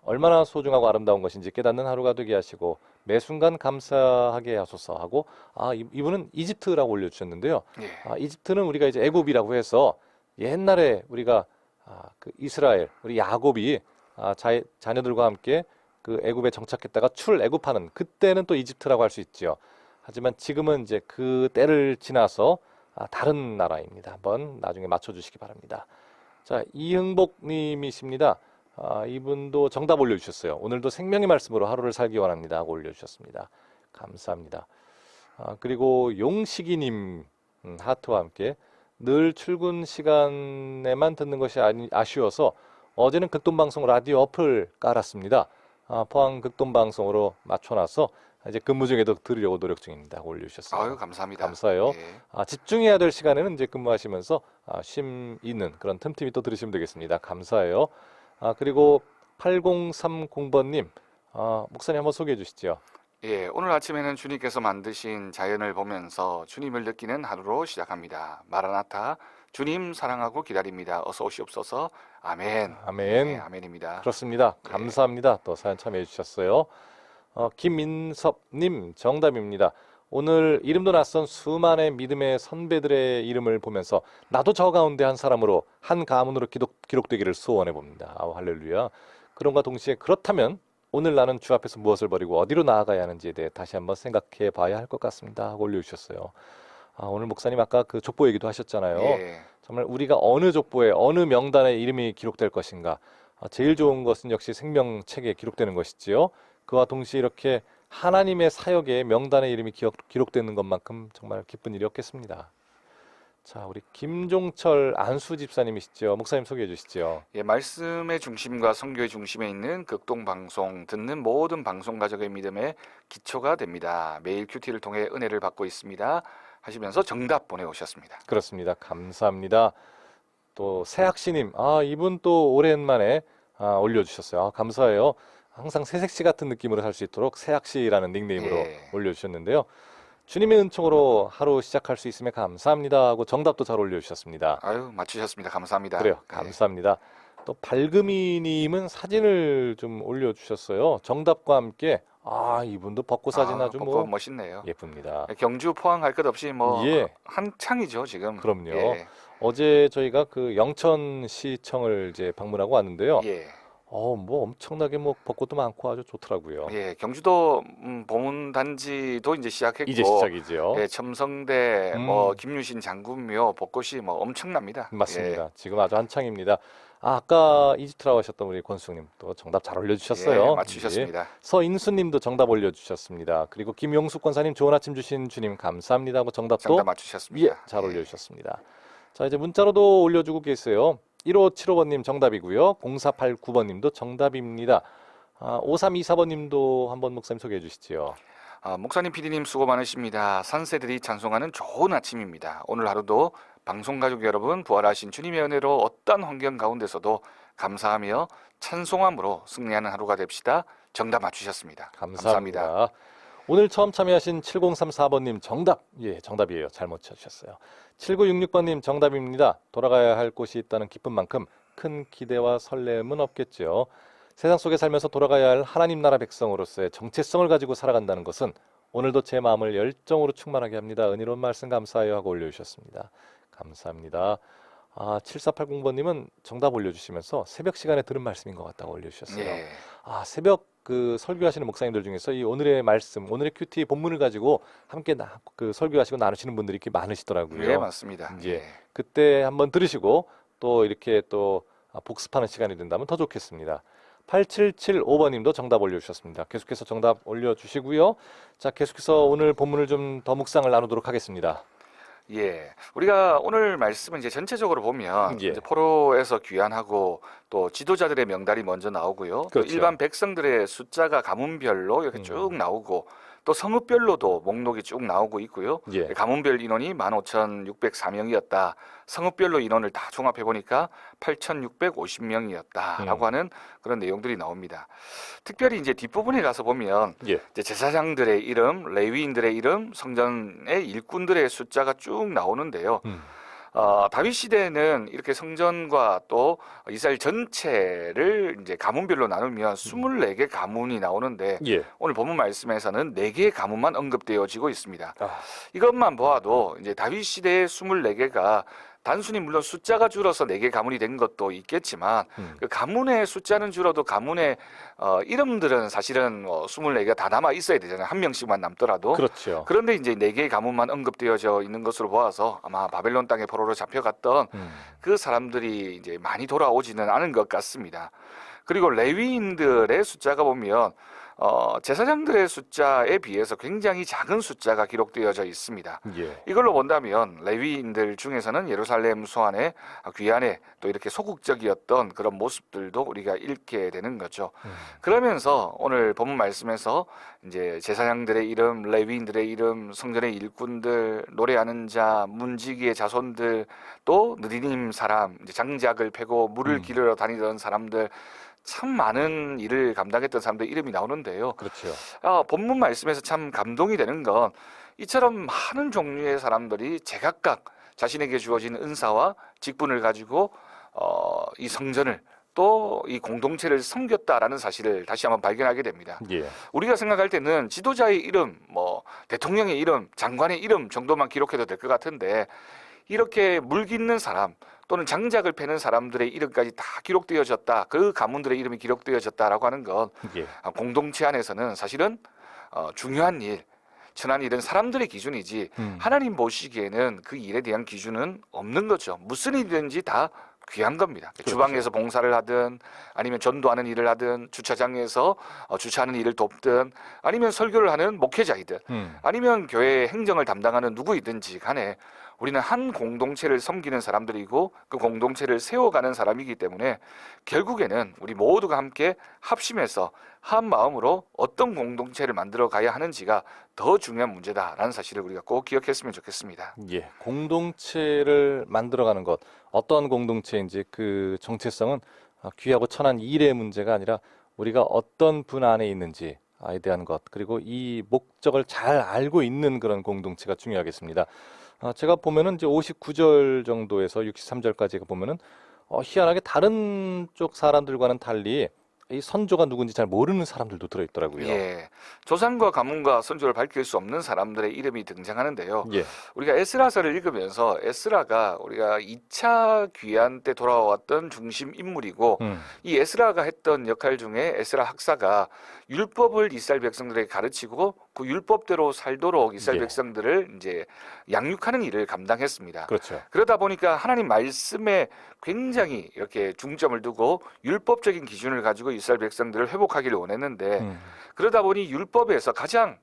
얼마나 소중하고 아름다운 것인지 깨닫는 하루가 되게 하시고 매 순간 감사하게 하소서 하고 이분은 이집트라고 올려주셨는데요. 예. 이집트는 우리가 이제 애굽이라고 해서 옛날에 우리가 그 이스라엘 우리 야곱이 자녀들과 함께 그 애굽에 정착했다가 출애굽하는 그때는 또 이집트라고 할 수 있죠. 하지만 지금은 이제 그 때를 지나서 다른 나라입니다. 한번 나중에 맞춰주시기 바랍니다. 자, 이흥복님이십니다. 이분도 정답 올려주셨어요. 오늘도 생명의 말씀으로 하루를 살기 원합니다 하고 올려주셨습니다. 감사합니다. 그리고 용식이님 하트와 함께 늘 출근 시간에만 듣는 것이 아쉬워서 어제는 극동방송 라디오 어플 깔았습니다. 포항 극동방송으로 맞춰놔서 이제 근무 중에도 들으려고 노력 중입니다 하고 올려주셨어요. 아유, 감사합니다. 감사해요. 예. 집중해야 될 시간에는 이제 근무하시면서 쉼 있는 그런 틈틈이 또 들으시면 되겠습니다. 감사해요. 그리고 8030번님, 목사님 한번 소개해 주시죠. 예, 오늘 아침에는 주님께서 만드신 자연을 보면서 주님을 느끼는 하루로 시작합니다. 마라나타, 주님 사랑하고 기다립니다. 어서 오시옵소서. 아멘. 아멘. 네, 아멘입니다. 그렇습니다. 네. 감사합니다. 또 사연 참여해 주셨어요. 김민섭님 정답입니다. 오늘 이름도 낯선 수많은 믿음의 선배들의 이름을 보면서 나도 저 가운데 한 사람으로 한 가문으로 기록되기를 소원해 봅니다. 할렐루야. 그런가 동시에 그렇다면 오늘 나는 주 앞에서 무엇을 버리고 어디로 나아가야 하는지에 대해 다시 한번 생각해 봐야 할 것 같습니다 하고 올려주셨어요. 오늘 목사님 아까 그 족보 얘기도 하셨잖아요. 예. 정말 우리가 어느 족보에 어느 명단에 이름이 기록될 것인가. 제일 좋은 것은 역시 생명책에 기록되는 것이지요. 그와 동시에 이렇게 하나님의 사역에 명단의 이름이 기록되는 것만큼 정말 기쁜 일이 없겠습니다. 자, 우리 김종철 안수 집사님이시죠. 목사님 소개해 주시죠. 예, 말씀의 중심과 선교의 중심에 있는 극동방송, 듣는 모든 방송 가족의 믿음의 기초가 됩니다. 매일 큐티를 통해 은혜를 받고 있습니다 하시면서 정답 보내오셨습니다. 그렇습니다. 감사합니다. 또 새학씨님, 이분 또 오랜만에 올려주셨어요. 감사해요. 항상 새색시 같은 느낌으로 살 수 있도록 새학씨라는 닉네임으로 예. 올려주셨는데요. 주님의 은총으로 하루 시작할 수 있음에 감사합니다 하고 정답도 잘 올려주셨습니다. 아유, 맞추셨습니다. 감사합니다. 그래요. 예. 감사합니다. 또 발금이님은 사진을 좀 올려주셨어요. 정답과 함께 이분도 벚꽃 사진 아주 벚꽃 멋있네요. 예쁩니다. 경주 포항 갈 것 없이 뭐 예. 한창이죠 지금. 그럼요. 예. 어제 저희가 그 영천시청을 이제 방문하고 왔는데요. 예. 뭐 엄청나게 뭐 벚꽃도 많고 아주 좋더라고요. 예. 경주도 보문 단지도 이제 시작했고. 이제 시작이죠. 예, 첨성대, 음. 뭐 김유신 장군묘 벚꽃이 뭐 엄청납니다. 맞습니다. 예. 지금 아주 한창입니다. 아까 이집트라고 하셨던 우리 권수님 또 정답 잘 올려주셨어요. 예, 맞추셨습니다. 예. 서인수님도 정답 올려주셨습니다. 그리고 김용수 권사님 좋은 아침 주신 주님 감사합니다 하고 정답도 정답 맞추셨습니다. 잘 예. 올려주셨습니다. 자, 이제 문자로도 올려주고 계세요. 1575번님 정답이고요. 0489번님도 정답입니다. 5324번님도 한번 목사님 소개해 주시죠. 목사님, PD님 수고 많으십니다. 산새들이 찬송하는 좋은 아침입니다. 오늘 하루도 방송가족 여러분 부활하신 주님의 은혜로 어떤 환경 가운데서도 감사하며 찬송함으로 승리하는 하루가 됩시다. 정답 맞추셨습니다. 감사합니다. 오늘 처음 참여하신 7034번님 정답. 예, 정답이에요. 잘 맞춰주셨어요. 7966번님 정답입니다. 돌아가야 할 곳이 있다는 기쁜 만큼 큰 기대와 설렘은 없겠죠. 세상 속에 살면서 돌아가야 할 하나님 나라 백성으로서의 정체성을 가지고 살아간다는 것은 오늘도 제 마음을 열정으로 충만하게 합니다. 은혜로운 말씀 감사해요 하고 올려주셨습니다. 감사합니다. 7480번님은 정답 올려주시면서 새벽 시간에 들은 말씀인 것 같다고 올려주셨어요. 예. 새벽 그 설교하시는 목사님들 중에서 이 오늘의 말씀, 오늘의 큐티 본문을 가지고 함께 그 설교하시고 나누시는 분들이 이렇게 많으시더라고요. 예, 맞습니다. 예. 예. 그때 한번 들으시고 또 이렇게 또 복습하는 시간이 된다면 더 좋겠습니다. 8775번님도 정답 올려주셨습니다. 계속해서 정답 올려주시고요. 자, 계속해서 오늘 본문을 좀 더 묵상을 나누도록 하겠습니다. 예, 우리가 오늘 말씀은 이제 전체적으로 보면 예. 이제 포로에서 귀환하고 또 지도자들의 명단이 먼저 나오고요. 또 그렇죠. 일반 백성들의 숫자가 가문별로 이렇게 쭉 나오고 또 성읍별로도 목록이 쭉 나오고 있고요. 예. 가문별 인원이 15,604명이었다. 성읍별로 인원을 다 종합해 보니까 8,650명이었다라고 하는 그런 내용들이 나옵니다. 특별히 이제 뒷부분에 가서 보면 예. 이제 제사장들의 이름, 레위인들의 이름, 성전의 일꾼들의 숫자가 쭉 나오는데요. 다윗 시대에는 이렇게 성전과 또 이스라엘 전체를 이제 가문별로 나누면 24개 가문이 나오는데 예. 오늘 본문 말씀에서는 4개의 가문만 언급되어지고 있습니다. 아. 이것만 보아도 이제 다윗 시대의 24개가 단순히 물론 숫자가 줄어서 4개 가문이 된 것도 있겠지만 그 가문의 숫자는 줄어도 가문의 이름들은 사실은 24개가 다 남아 있어야 되잖아요. 한 명씩만 남더라도. 그렇죠. 그런데 이제 4개의 가문만 언급되어져 있는 것으로 보아서 아마 바벨론 땅에 포로로 잡혀갔던 그 사람들이 이제 많이 돌아오지는 않은 것 같습니다. 그리고 레위인들의 숫자가 보면 제사장들의 숫자에 비해서 굉장히 작은 숫자가 기록되어져 있습니다. 예. 이걸로 본다면 레위인들 중에서는 예루살렘 소환에 귀환에 또 이렇게 소극적이었던 그런 모습들도 우리가 읽게 되는 거죠. 그러면서 오늘 본문 말씀에서 이제 제사장들의 이름, 레위인들의 이름, 성전의 일꾼들, 노래하는 자, 문지기의 자손들, 또 느디님 사람, 이제 장작을 패고 물을 기르러 다니던 사람들, 참 많은 일을 감당했던 사람들 이름이 나오는데요. 그렇죠. 본문 말씀에서 참 감동이 되는 건 이처럼 많은 종류의 사람들이 제각각 자신에게 주어진 은사와 직분을 가지고 이 성전을 또 이 공동체를 섬겼다라는 사실을 다시 한번 발견하게 됩니다. 예. 우리가 생각할 때는 지도자의 이름, 뭐 대통령의 이름, 장관의 이름 정도만 기록해도 될 것 같은데 이렇게 물 깃는 사람 또는 장작을 패는 사람들의 이름까지 다 기록되어졌다. 그 가문들의 이름이 기록되어졌다라고 하는 건 예. 공동체 안에서는 사실은 중요한 일, 천한 일은 사람들의 기준이지 하나님 보시기에는 그 일에 대한 기준은 없는 거죠. 무슨 일이든지 다 귀한 겁니다. 그렇죠. 주방에서 봉사를 하든 아니면 전도하는 일을 하든 주차장에서 주차하는 일을 돕든 아니면 설교를 하는 목회자이든 아니면 교회 행정을 담당하는 누구이든지 간에 우리는 한 공동체를 섬기는 사람들이고 그 공동체를 세워가는 사람이기 때문에 결국에는 우리 모두가 함께 합심해서 한 마음으로 어떤 공동체를 만들어 가야 하는지가 더 중요한 문제다라는 사실을 우리가 꼭 기억했으면 좋겠습니다. 예, 공동체를 만들어가는 것, 어떤 공동체인지 그 정체성은 귀하고 천한 일의 문제가 아니라 우리가 어떤 분 안에 있는지에 대한 것, 그리고 이 목적을 잘 알고 있는 그런 공동체가 중요하겠습니다. 제가 보면은 이제 59절 정도에서 63절까지 보면은 희한하게 다른 쪽 사람들과는 달리 이 선조가 누군지 잘 모르는 사람들도 들어있더라고요. 예, 조상과 가문과 선조를 밝힐 수 없는 사람들의 이름이 등장하는데요. 예, 우리가 에스라서를 읽으면서 에스라가 우리가 2차 귀환 때 돌아왔던 중심 인물이고 이 에스라가 했던 역할 중에 에스라 학사가 율법을 이스라엘 백성들에게 가르치고 그 율법대로 살도록 이스라엘 예. 백성들을 이제 양육하는 일을 감당했습니다. 그렇죠. 그러다 보니까 하나님 말씀에 굉장히 이렇게 중점을 두고 율법적인 기준을 가지고 이스라엘 백성들을 회복하기를 원했는데 그러다 보니 율법에서 가장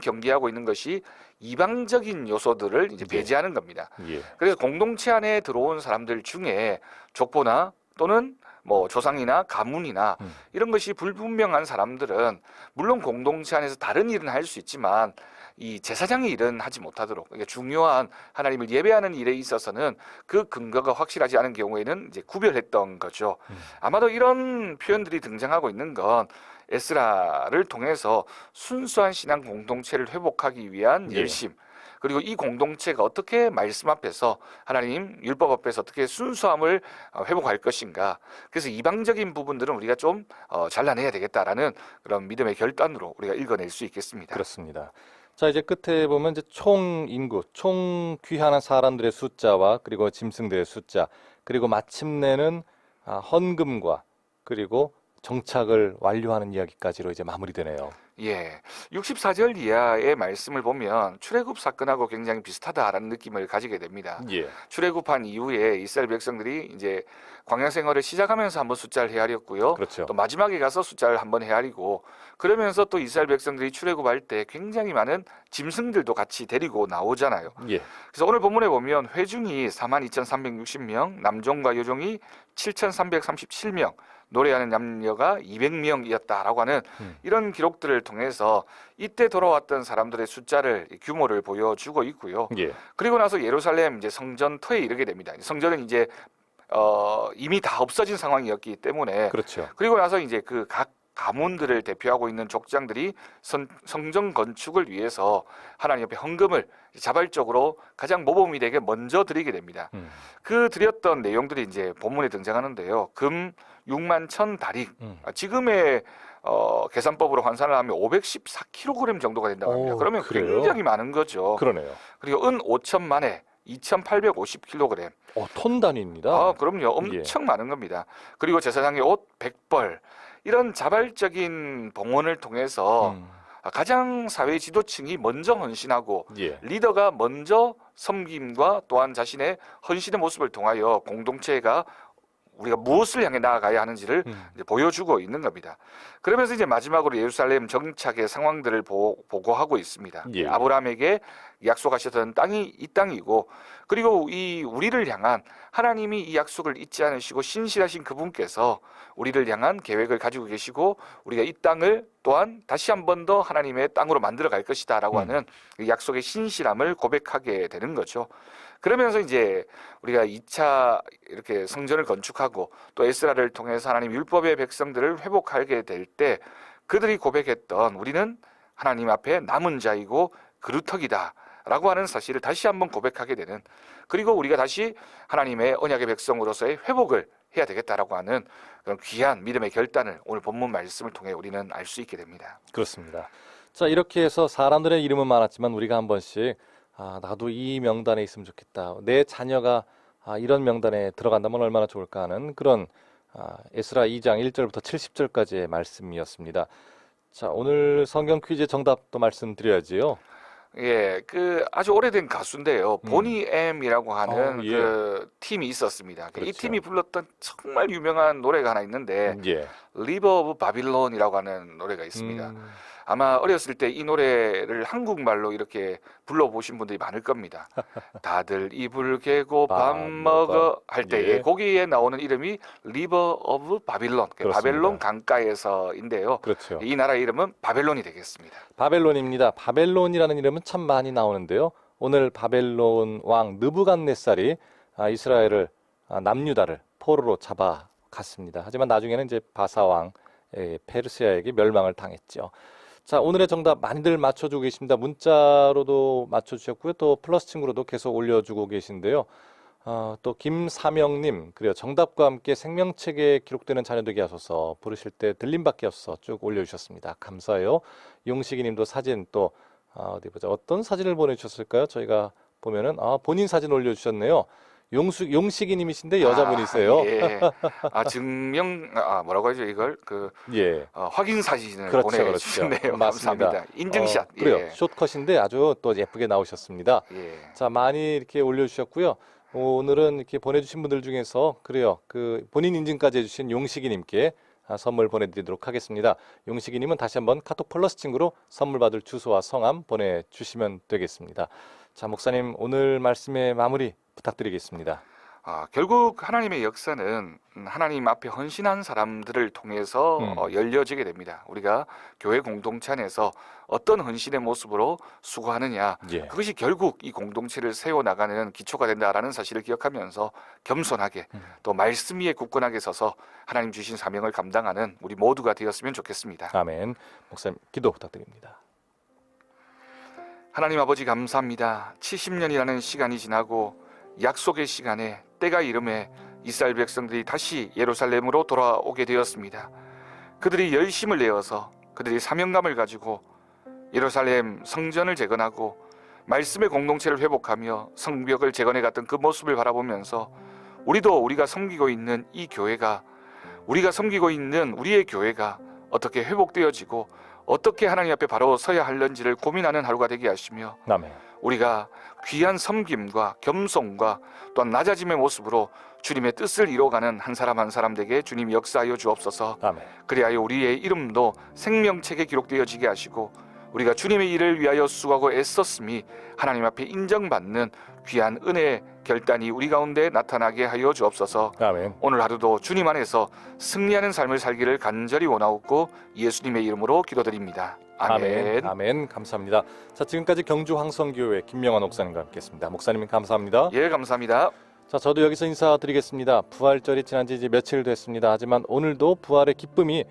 경계하고 있는 것이 이방적인 요소들을 이제 예. 배제하는 겁니다. 예, 그래서 공동체 안에 들어온 사람들 중에 족보나 또는 뭐 조상이나 가문이나 이런 것이 불분명한 사람들은 물론 공동체 안에서 다른 일은 할 수 있지만 이 제사장의 일은 하지 못하도록, 그러니까 중요한 하나님을 예배하는 일에 있어서는 그 근거가 확실하지 않은 경우에는 이제 구별했던 거죠. 아마도 이런 표현들이 등장하고 있는 건 에스라를 통해서 순수한 신앙 공동체를 회복하기 위한 예. 열심, 그리고 이 공동체가 어떻게 말씀 앞에서 하나님 율법 앞에서 어떻게 순수함을 회복할 것인가. 그래서 이방적인 부분들은 우리가 좀 잘라내야 되겠다라는 그런 믿음의 결단으로 우리가 읽어낼 수 있겠습니다. 그렇습니다. 자, 이제 끝에 보면 이제 총 인구, 총 귀환한 사람들의 숫자와 그리고 짐승들의 숫자, 그리고 마침내는 헌금과 그리고 정착을 완료하는 이야기까지로 이제 마무리되네요. 예, 64절 이하의 말씀을 보면 출애굽 사건하고 굉장히 비슷하다라는 느낌을 가지게 됩니다. 예, 출애굽한 이후에 이스라엘 백성들이 이제 광야 생활을 시작하면서 한번 숫자를 헤아렸고요. 그렇죠. 또 마지막에 가서 숫자를 한번 헤아리고 그러면서 또 이스라엘 백성들이 출애굽할 때 굉장히 많은 짐승들도 같이 데리고 나오잖아요. 예, 그래서 오늘 본문에 보면 회중이 42,360명, 남종과 여종이 7,337명, 노래하는 남녀가 200명이었다라고 하는 이런 기록들을 통해서 이때 돌아왔던 사람들의 숫자를 규모를 보여주고 있고요. 예, 그리고 나서 예루살렘 이제 성전터에 이르게 됩니다. 성전은 이제 이미 다 없어진 상황이었기 때문에 그렇죠. 그리고 나서 이제 그 각 가문들을 대표하고 있는 족장들이 성전 건축을 위해서 하나님 옆에 헌금을 자발적으로 가장 모범이 되게 먼저 드리게 됩니다. 그 드렸던 내용들이 이제 본문에 등장하는데요. 금 6만 1,000 다릭. 지금의 계산법으로 환산을 하면 514kg 정도가 된다고 합니다. 오, 그러면 그래요? 굉장히 많은 거죠. 그러네요. 그리고 은 5천만에 2,850kg. 톤 단위입니다. 그럼요. 엄청 많은 겁니다. 그리고 제사장의 옷 100벌. 이런 자발적인 봉헌을 통해서 가장 사회 지도층이 먼저 헌신하고 예, 리더가 먼저 섬김과 또한 자신의 헌신의 모습을 통하여 공동체가 우리가 무엇을 향해 나아가야 하는지를 이제 보여주고 있는 겁니다. 그러면서 이제 마지막으로 예루살렘 정착의 상황들을 보고하고 있습니다. 예. 아브라함에게 약속하셨던 땅이 이 땅이고 그리고 이 우리를 향한 하나님이 이 약속을 잊지 않으시고 신실하신 그분께서 우리를 향한 계획을 가지고 계시고 우리가 이 땅을 또한 다시 한 번 더 하나님의 땅으로 만들어 갈 것이다라고 하는 이 약속의 신실함을 고백하게 되는 거죠. 그러면서 이제 우리가 2차 이렇게 성전을 건축하고 또 에스라를 통해서 하나님 율법의 백성들을 회복하게 될 때 그들이 고백했던 우리는 하나님 앞에 남은 자이고 그루터기다 라고 하는 사실을 다시 한번 고백하게 되는, 그리고 우리가 다시 하나님의 언약의 백성으로서의 회복을 해야 되겠다라고 하는 그런 귀한 믿음의 결단을 오늘 본문 말씀을 통해 우리는 알 수 있게 됩니다. 그렇습니다. 자, 이렇게 해서 사람들의 이름은 많았지만 우리가 한 번씩 나도 이 명단에 있으면 좋겠다. 내 자녀가 이런 명단에 들어간다면 얼마나 좋을까 하는 그런 에스라 2장 1절부터 70절까지의 말씀이었습니다. 자, 오늘 성경 퀴즈 정답도 말씀드려야지요. 예, 그 아주 오래된 가수인데요. 보니 M이라고 하는 예. 그 팀이 있었습니다. 이 그렇죠. 팀이 불렀던 정말 유명한 노래가 하나 있는데 예. 리버 오브 바빌론이라고 하는 노래가 있습니다. 음, 아마 어렸을 때 이 노래를 한국말로 이렇게 불러보신 분들이 많을 겁니다. 다들 이불 개고 밥 밥 먹어 할 때에 예. 거기에 나오는 이름이 리버 오브 바빌론, 그렇습니다. 바벨론 강가에서인데요. 그렇죠. 이 나라 이름은 바벨론이 되겠습니다. 바벨론입니다. 바벨론이라는 이름은 참 많이 나오는데요. 오늘 바벨론 왕 느부갓네살이 이스라엘을 남유다를 포로로 잡아갔습니다. 하지만 나중에는 이제 바사 왕 페르시아에게 멸망을 당했죠. 자, 오늘의 정답 많이들 맞춰주고 계십니다. 문자로도 맞춰주셨고요. 또 플러스 친구로도 계속 올려주고 계신데요. 또 김사명님, 그래요. 정답과 함께 생명책에 기록되는 자녀 되게 하소서, 부르실 때 들림받게 하소서 쭉 올려주셨습니다. 감사해요. 용식이님도 사진 또 어디 보자. 어떤 사진을 보내주셨을까요? 저희가 보면은 본인 사진 올려주셨네요. 용식이님이신데 여자분이세요. 예. 증명 뭐라고 하죠 이걸 예. 확인 사진을 그렇죠, 보내주셨네요. 맞습니다. 감사합니다. 인증샷. 그래요. 예. 숏컷인데 아주 또 예쁘게 나오셨습니다. 예. 자, 많이 이렇게 올려주셨고요. 오늘은 이렇게 보내주신 분들 중에서 그래요. 그 본인 인증까지 해주신 용식이님께 선물 보내드리도록 하겠습니다. 용식이님은 다시 한번 카톡 플러스 친구로 선물 받을 주소와 성함 보내주시면 되겠습니다. 자, 목사님 오늘 말씀의 마무리 부탁드리겠습니다. 결국 하나님의 역사는 하나님 앞에 헌신한 사람들을 통해서 열려지게 됩니다. 우리가 교회 공동체 안에서 어떤 헌신의 모습으로 수고하느냐, 예. 그것이 결국 이 공동체를 세워나가는 기초가 된다라는 사실을 기억하면서 겸손하게 또 말씀 위에 굳건하게 서서 하나님 주신 사명을 감당하는 우리 모두가 되었으면 좋겠습니다. 아멘. 목사님 기도 부탁드립니다. 하나님 아버지 감사합니다. 70년이라는 시간이 지나고 약속의 시간에 때가 이름에 이스라엘 백성들이 다시 예루살렘으로 돌아오게 되었습니다. 그들이 열심을 내어서 그들이 사명감을 가지고 예루살렘 성전을 재건하고 말씀의 공동체를 회복하며 성벽을 재건해 갔던 그 모습을 바라보면서 우리가 섬기고 있는 이 교회가, 우리가 섬기고 있는 우리의 교회가 어떻게 회복되어지고 어떻게 하나님 앞에 바로 서야 할는지를 고민하는 하루가 되게 하시며, 아멘. 우리가 귀한 섬김과 겸손과 또한 낮아짐의 모습으로 주님의 뜻을 이뤄가는 한 사람 한 사람 되게 주님이 역사하여 주옵소서. 아멘. 그리하여 우리의 이름도 생명책에 기록되어지게 하시고 우리가 주님의 일을 위하여 수고하고 애썼음이 하나님 앞에 인정받는 귀한 은혜의 결단이 우리 가운데 나타나게 하여 주옵소서. 아멘. 오늘 하루도 주님 안에서 승리하는 삶을 살기를 간절히 원하옵고 예수님의 이름으로 기도드립니다. 아멘. 아멘. 감사합니다. 자, 지금까지 경주 황성교회 김명환 목사님과 함께했습니다. 목사님 감사합니다. 예, 감사합니다. 자, 저도 여기서 인사드리겠습니다. 부활절이 지난 지 이제 며칠 됐습니다. 하지만 오늘도 부활의 기쁨이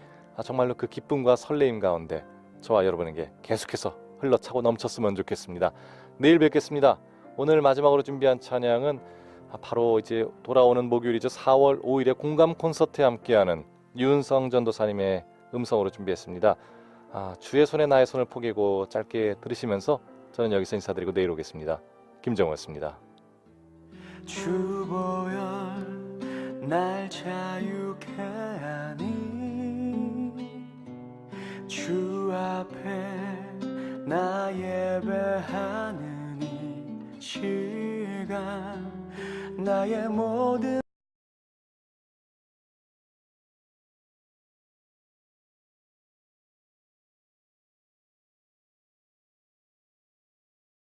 정말로 그 기쁨과 설레임 가운데 저와 여러분에게 계속해서 흘러차고 넘쳤으면 좋겠습니다. 내일 뵙겠습니다. 오늘 마지막으로 준비한 찬양은 바로 이제 돌아오는 목요일이죠. 4월 5일에 공감 콘서트에 함께하는 윤성 전도사님의 음성으로 준비했습니다. 주의 손에 나의 손을 포개고 짧게 들으시면서 저는 여기서 인사드리고 내일 오겠습니다. 김정우였습니다. 주 보혈 날 자유케 하니 주 앞에 나 예배하는 이 시간 나의 모든